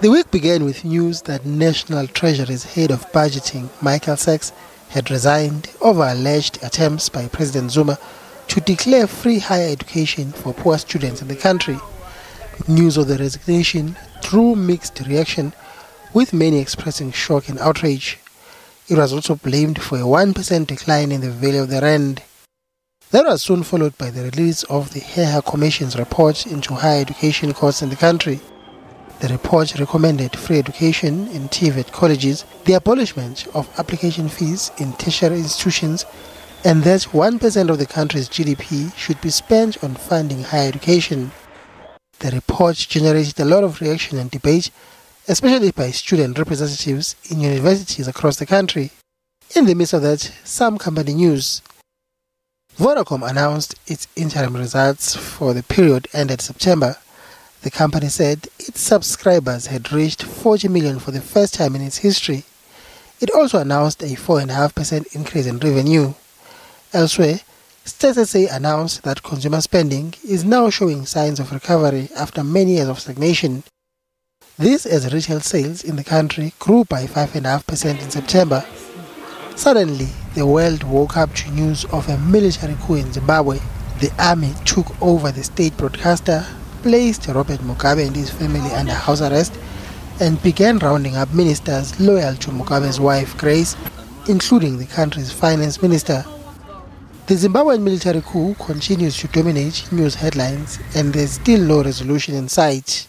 The week began with news that National Treasury's head of budgeting, Michael Sachs, had resigned over alleged attempts by President Zuma to declare free higher education for poor students in the country. News of the resignation drew mixed reaction, with many expressing shock and outrage. It was also blamed for a 1% decline in the value of the rand. That was soon followed by the release of the Heha Commission's report into higher education costs in the country. The report recommended free education in TVET colleges, the abolishment of application fees in tertiary institutions, and that 1% of the country's GDP should be spent on funding higher education. The report generated a lot of reaction and debate, especially by student representatives in universities across the country. In the midst of that, some company news. Vodacom announced its interim results for the period ended September. The company said its subscribers had reached 40 million for the first time in its history. It also announced a 4.5% increase in revenue. Elsewhere, SABC announced that consumer spending is now showing signs of recovery after many years of stagnation. This as retail sales in the country grew by 5.5% in September. Suddenly, the world woke up to news of a military coup in Zimbabwe. The army took over the state broadcaster, placed Robert Mugabe and his family under house arrest, and began rounding up ministers loyal to Mugabe's wife Grace, including the country's finance minister. The Zimbabwean military coup continues to dominate news headlines, and there's still no resolution in sight.